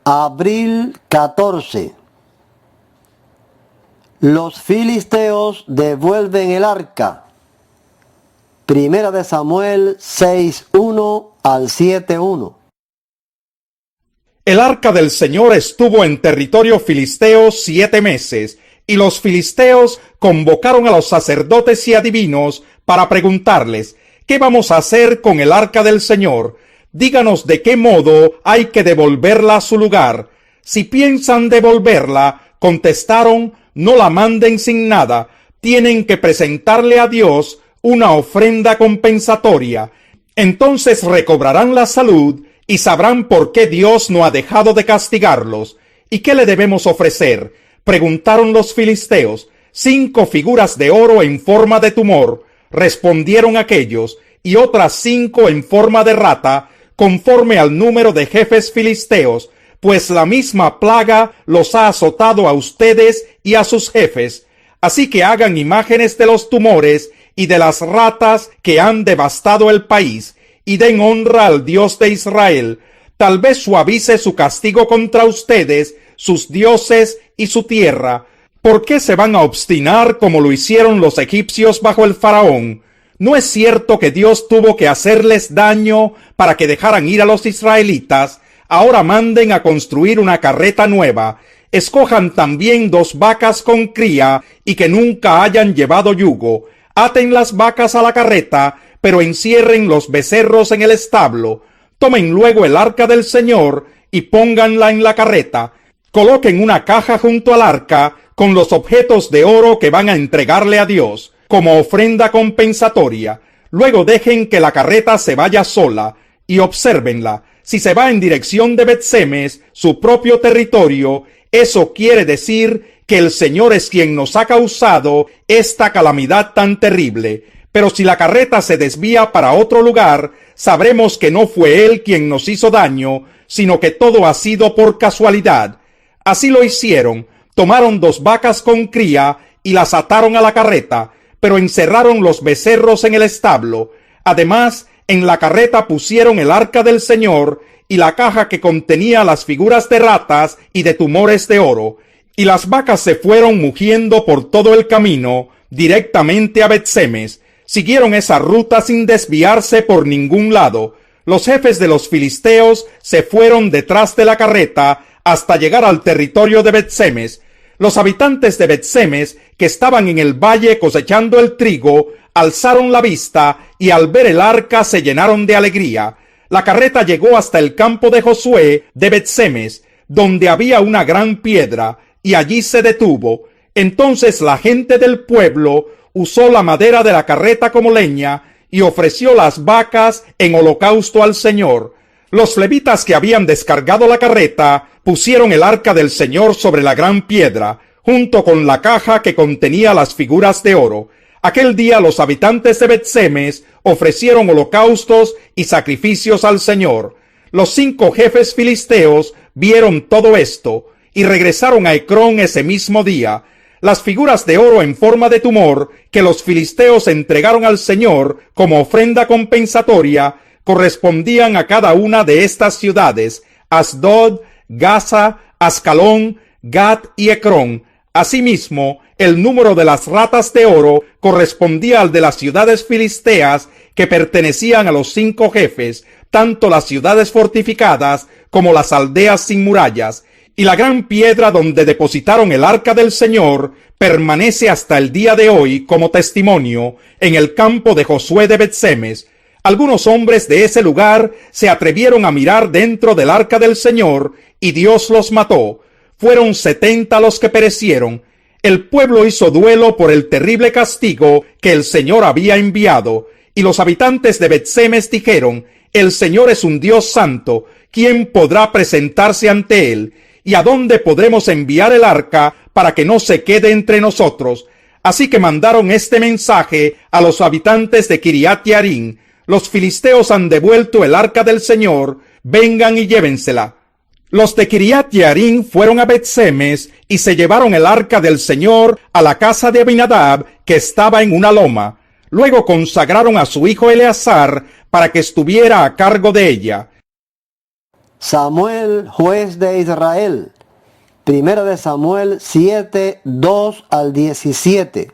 Abril 14. Los filisteos devuelven el arca. Primera de Samuel 6:1 al 7:1. El arca del Señor estuvo en territorio filisteo 7 meses, y los filisteos convocaron a los sacerdotes y adivinos para preguntarles: ¿qué vamos a hacer con el arca del Señor? Díganos de qué modo hay que devolverla a su lugar. Si piensan devolverla, contestaron, no la manden sin nada, tienen que presentarle a Dios una ofrenda compensatoria. Entonces recobrarán la salud y sabrán por qué Dios no ha dejado de castigarlos. ¿Y qué le debemos ofrecer?, preguntaron los filisteos. 5 figuras de oro en forma de tumor, respondieron aquellos, y otras 5 en forma de rata, conforme al número de jefes filisteos, pues la misma plaga los ha azotado a ustedes y a sus jefes. Así que hagan imágenes de los tumores y de las ratas que han devastado el país, y den honra al Dios de Israel. Tal vez suavice su castigo contra ustedes, sus dioses y su tierra. ¿Por qué se van a obstinar como lo hicieron los egipcios bajo el faraón? ¿No es cierto que Dios tuvo que hacerles daño para que dejaran ir a los israelitas? Ahora manden a construir una carreta nueva. Escojan también 2 vacas con cría y que nunca hayan llevado yugo. Aten las vacas a la carreta, pero encierren los becerros en el establo. Tomen luego el arca del Señor y pónganla en la carreta. Coloquen una caja junto al arca con los objetos de oro que van a entregarle a Dios como ofrenda compensatoria. Luego dejen que la carreta se vaya sola y obsérvenla. Si se va en dirección de Bet-Semes, su propio territorio, eso quiere decir que el Señor es quien nos ha causado esta calamidad tan terrible. Pero si la carreta se desvía para otro lugar, sabremos que no fue Él quien nos hizo daño, sino que todo ha sido por casualidad. Así lo hicieron. Tomaron 2 vacas con cría y las ataron a la carreta, pero encerraron los becerros en el establo. Además, en la carreta pusieron el arca del Señor y la caja que contenía las figuras de ratas y de tumores de oro. Y las vacas se fueron mugiendo por todo el camino, directamente a Bet-Semes. Siguieron esa ruta sin desviarse por ningún lado. Los jefes de los filisteos se fueron detrás de la carreta hasta llegar al territorio de Bet-Semes. Los habitantes de Bet-Semes, que estaban en el valle cosechando el trigo, alzaron la vista y al ver el arca se llenaron de alegría. La carreta llegó hasta el campo de Josué de Bet-Semes, donde había una gran piedra, y allí se detuvo. Entonces la gente del pueblo usó la madera de la carreta como leña y ofreció las vacas en holocausto al Señor. Los levitas que habían descargado la carreta pusieron el arca del Señor sobre la gran piedra, junto con la caja que contenía las figuras de oro. Aquel día los habitantes de Bet-Semes ofrecieron holocaustos y sacrificios al Señor. Los 5 jefes filisteos vieron todo esto y regresaron a Ecrón ese mismo día. Las figuras de oro en forma de tumor que los filisteos entregaron al Señor como ofrenda compensatoria correspondían a cada una de estas ciudades: Asdod, Gaza, Ascalón, Gat y Ecrón. Asimismo, el número de las ratas de oro correspondía al de las ciudades filisteas que pertenecían a los 5 jefes, tanto las ciudades fortificadas como las aldeas sin murallas. Y la gran piedra donde depositaron el arca del Señor permanece hasta el día de hoy como testimonio en el campo de Josué de Bet-Semes. Algunos hombres de ese lugar se atrevieron a mirar dentro del arca del Señor y Dios los mató. Fueron 70 los que perecieron. El pueblo hizo duelo por el terrible castigo que el Señor había enviado, y los habitantes de Bet-Semes dijeron: el Señor es un Dios santo, ¿quién podrá presentarse ante él? ¿Y a dónde podremos enviar el arca para que no se quede entre nosotros? Así que mandaron este mensaje a los habitantes de Kiriat Jearim: los filisteos han devuelto el arca del Señor, vengan y llévensela. Los de Kiriat Jearim fueron a Bet-Semes y se llevaron el arca del Señor a la casa de Abinadab, que estaba en una loma. Luego consagraron a su hijo Eleazar para que estuviera a cargo de ella. Samuel, juez de Israel. Primera de Samuel 7, 2 al 17.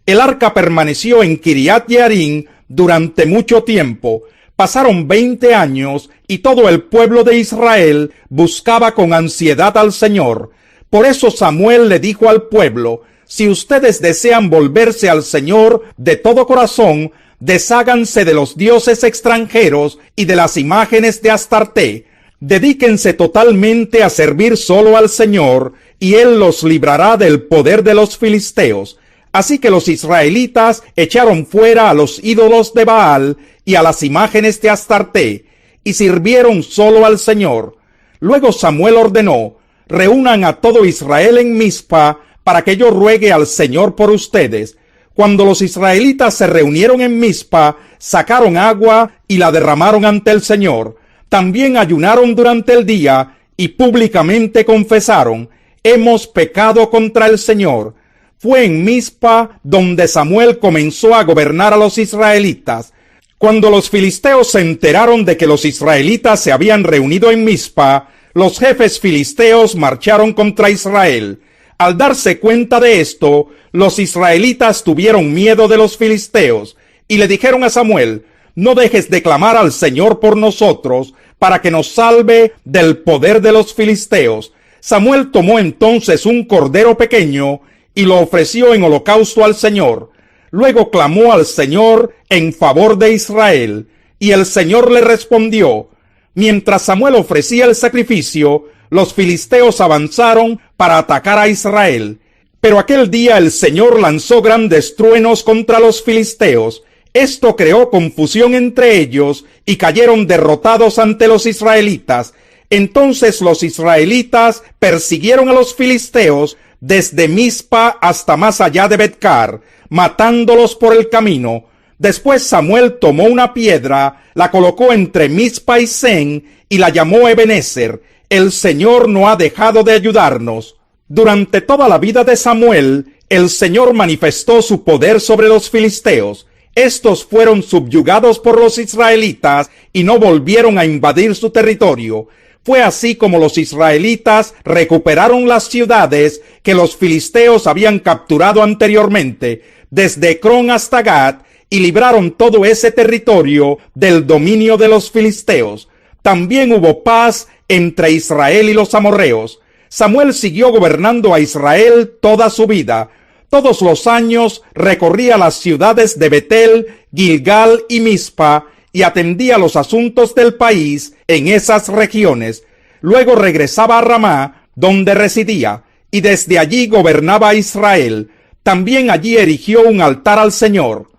El arca permaneció en Kiriat Jearim durante mucho tiempo. Pasaron 20 años y todo el pueblo de Israel buscaba con ansiedad al Señor. Por eso Samuel le dijo al pueblo: si ustedes desean volverse al Señor de todo corazón, desháganse de los dioses extranjeros y de las imágenes de Astarté. Dedíquense totalmente a servir solo al Señor, y Él los librará del poder de los filisteos. Así que los israelitas echaron fuera a los ídolos de Baal y a las imágenes de Astarté, y sirvieron solo al Señor. Luego Samuel ordenó: reúnan a todo Israel en Mizpa, para que yo ruegue al Señor por ustedes. Cuando los israelitas se reunieron en Mizpa, sacaron agua y la derramaron ante el Señor. También ayunaron durante el día y públicamente confesaron: hemos pecado contra el Señor. Fue en Mizpa donde Samuel comenzó a gobernar a los israelitas. Cuando los filisteos se enteraron de que los israelitas se habían reunido en Mizpa, los jefes filisteos marcharon contra Israel. Al darse cuenta de esto, los israelitas tuvieron miedo de los filisteos y le dijeron a Samuel: no dejes de clamar al Señor por nosotros, para que nos salve del poder de los filisteos. Samuel tomó entonces un cordero pequeño y lo ofreció en holocausto al Señor. Luego clamó al Señor en favor de Israel, y el Señor le respondió. Mientras Samuel ofrecía el sacrificio, los filisteos avanzaron para atacar a Israel. Pero aquel día el Señor lanzó grandes truenos contra los filisteos. Esto creó confusión entre ellos y cayeron derrotados ante los israelitas. Entonces los israelitas persiguieron a los filisteos desde Mizpa hasta más allá de Betcar, matándolos por el camino. Después Samuel tomó una piedra, la colocó entre Mizpa y Sen y la llamó Ebenezer. El Señor no ha dejado de ayudarnos. Durante toda la vida de Samuel, el Señor manifestó su poder sobre los filisteos. Estos fueron subyugados por los israelitas y no volvieron a invadir su territorio. Fue así como los israelitas recuperaron las ciudades que los filisteos habían capturado anteriormente, desde Ecrón hasta Gat, y libraron todo ese territorio del dominio de los filisteos. También hubo paz entre Israel y los amorreos. Samuel siguió gobernando a Israel toda su vida. Todos los años recorría las ciudades de Betel, Gilgal y Mizpa y atendía los asuntos del país en esas regiones. Luego regresaba a Ramá, donde residía, y desde allí gobernaba a Israel. También allí erigió un altar al Señor.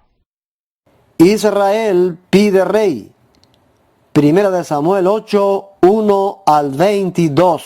Israel pide rey. Primera de Samuel 8, 1 al 22.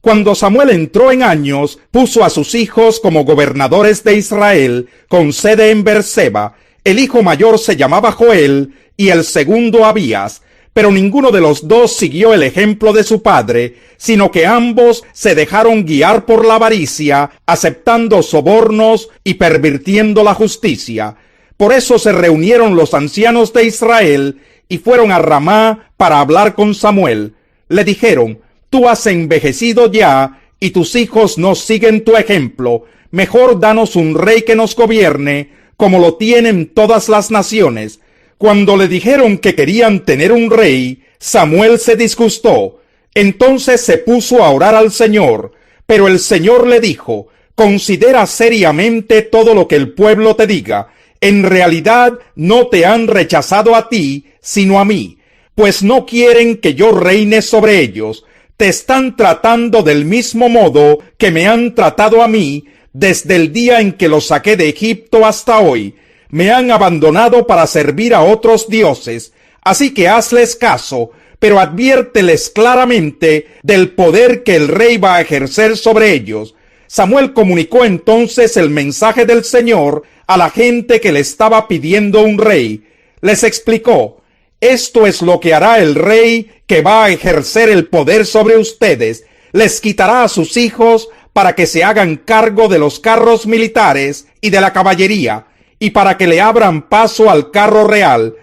Cuando Samuel entró en años, puso a sus hijos como gobernadores de Israel, con sede en Beerseba. El hijo mayor se llamaba Joel y el segundo Abías, pero ninguno de los dos siguió el ejemplo de su padre, sino que ambos se dejaron guiar por la avaricia, aceptando sobornos y pervirtiendo la justicia. Por eso se reunieron los ancianos de Israel y fueron a Ramá para hablar con Samuel. Le dijeron: tú has envejecido ya, y tus hijos no siguen tu ejemplo. Mejor danos un rey que nos gobierne, como lo tienen todas las naciones. Cuando le dijeron que querían tener un rey, Samuel se disgustó. Entonces se puso a orar al Señor. Pero el Señor le dijo: considera seriamente todo lo que el pueblo te diga. En realidad no te han rechazado a ti, sino a mí, pues no quieren que yo reine sobre ellos. Te están tratando del mismo modo que me han tratado a mí desde el día en que los saqué de Egipto hasta hoy. Me han abandonado para servir a otros dioses. Así que hazles caso, pero adviérteles claramente del poder que el rey va a ejercer sobre ellos. Samuel comunicó entonces el mensaje del Señor a la gente que le estaba pidiendo un rey. Les explicó: esto es lo que hará el rey que va a ejercer el poder sobre ustedes. Les quitará a sus hijos para que se hagan cargo de los carros militares y de la caballería, y para que le abran paso al carro real.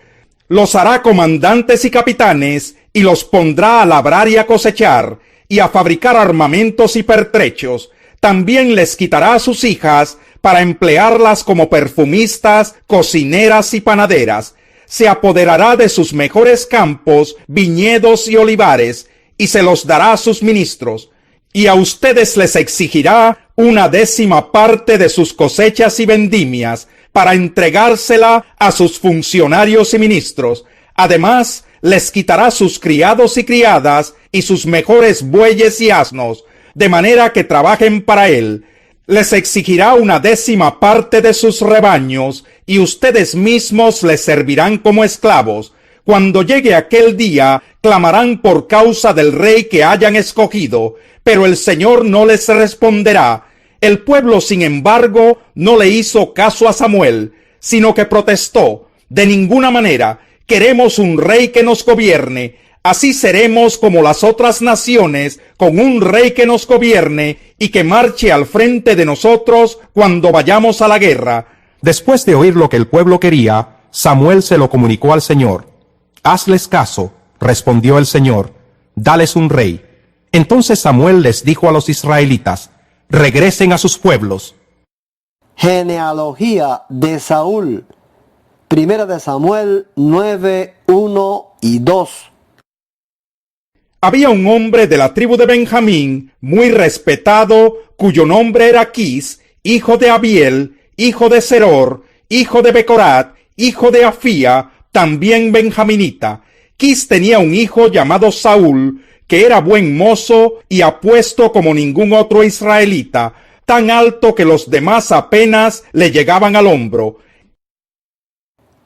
Los hará comandantes y capitanes, y los pondrá a labrar y a cosechar, y a fabricar armamentos y pertrechos. También les quitará a sus hijas, para emplearlas como perfumistas, cocineras y panaderas. Se apoderará de sus mejores campos, viñedos y olivares, y se los dará a sus ministros. Y a ustedes les exigirá 1/10 de sus cosechas y vendimias, para entregársela a sus funcionarios y ministros. Además, les quitará sus criados y criadas, y sus mejores bueyes y asnos, de manera que trabajen para él. Les exigirá 1/10 de sus rebaños, y ustedes mismos les servirán como esclavos. Cuando llegue aquel día, clamarán por causa del rey que hayan escogido, pero el Señor no les responderá. El pueblo, sin embargo, no le hizo caso a Samuel, sino que protestó: de ninguna manera queremos un rey que nos gobierne. Así seremos como las otras naciones, con un rey que nos gobierne y que marche al frente de nosotros cuando vayamos a la guerra. Después de oír lo que el pueblo quería, Samuel se lo comunicó al Señor. Hazles caso, respondió el Señor, dales un rey. Entonces Samuel les dijo a los israelitas: regresen a sus pueblos. Genealogía de Saúl. Primera de Samuel 9, 1 y 2. Había un hombre de la tribu de Benjamín, muy respetado, cuyo nombre era Quis, hijo de Abiel, hijo de Seror, hijo de Becorat, hijo de Afía, también benjaminita. Quis tenía un hijo llamado Saúl, que era buen mozo y apuesto como ningún otro israelita, tan alto que los demás apenas le llegaban al hombro.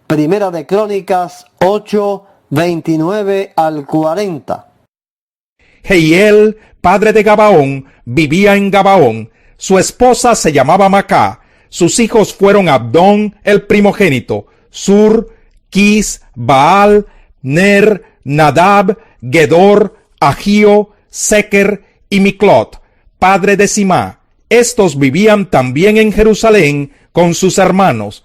Primera de Crónicas 8, 29 al 40. Jehiel, padre de Gabaón, vivía en Gabaón. Su esposa se llamaba Macá. Sus hijos fueron Abdón, el primogénito, Sur, Quis, Baal, Ner, Nadab, Gedor, Agío, Seker y Miclot, padre de Simá. Estos vivían también en Jerusalén con sus hermanos.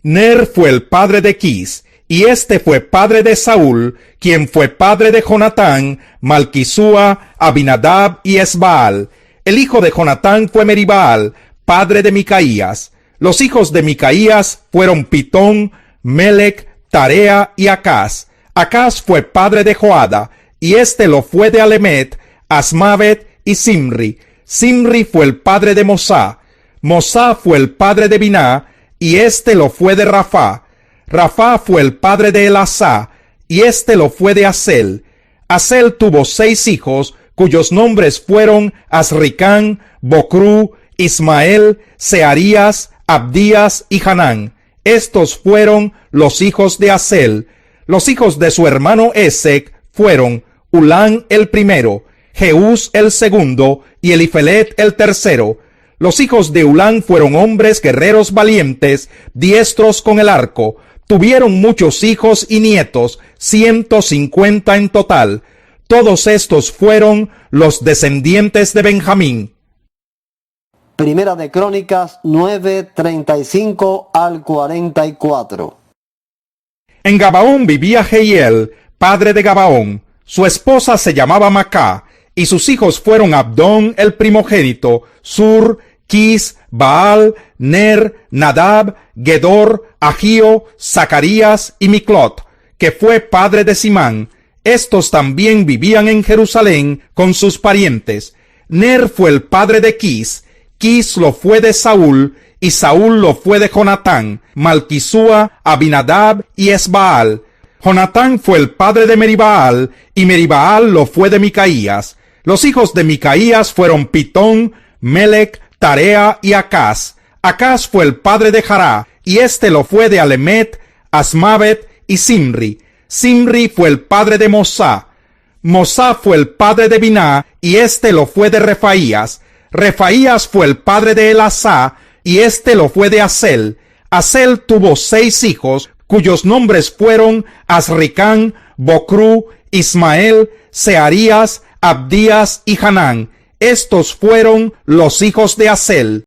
Ner fue el padre de Quis, y este fue padre de Saúl, quien fue padre de Jonatán, Malquisúa, Abinadab y Esbaal. El hijo de Jonatán fue Meribaal, padre de Micaías. Los hijos de Micaías fueron Pitón, Melec, Tarea y Acaz. Acaz fue padre de Joada, y este lo fue de Alemet, Asmavet y Simri. Simri fue el padre de Mosá. Mosá fue el padre de Biná, y este lo fue de Rafá. Rafá fue el padre de Elasá, y este lo fue de Asel. Asel tuvo 6 hijos, cuyos nombres fueron Asricán, Bocrú, Ismael, Searías, Abdías y Hanán. Estos fueron los hijos de Asel. Los hijos de su hermano Esec fueron Ulán el primero, Jeús el segundo y Elifelet el tercero. Los hijos de Ulán fueron hombres guerreros valientes, diestros con el arco. Tuvieron muchos hijos y nietos, 150 en total. Todos estos fueron los descendientes de Benjamín. Primera de Crónicas 9, 35 al 44. En Gabaón vivía Jehiel, padre de Gabaón. Su esposa se llamaba Macá, y sus hijos fueron Abdón el primogénito, Sur, Quis, Baal, Ner, Nadab, Gedor, Agío, Zacarías y Miclot, que fue padre de Simán. Estos también vivían en Jerusalén con sus parientes. Ner fue el padre de Quis, Quis lo fue de Saúl, y Saúl lo fue de Jonatán, Malquisúa, Abinadab y Esbaal. Jonatán fue el padre de Meribaal, y Meribaal lo fue de Micaías. Los hijos de Micaías fueron Pitón, Melec, Tarea y Acaz. Acaz fue el padre de Jará, y este lo fue de Alemet, Asmavet y Simri. Simri fue el padre de Mosá. Mosá fue el padre de Biná, y este lo fue de Refaías. Refaías fue el padre de Elasá, y este lo fue de Asel. Asel tuvo 6 hijos, cuyos nombres fueron Asricán, Bocrú, Ismael, Searías, Abdías y Hanán. Estos fueron los hijos de Asel.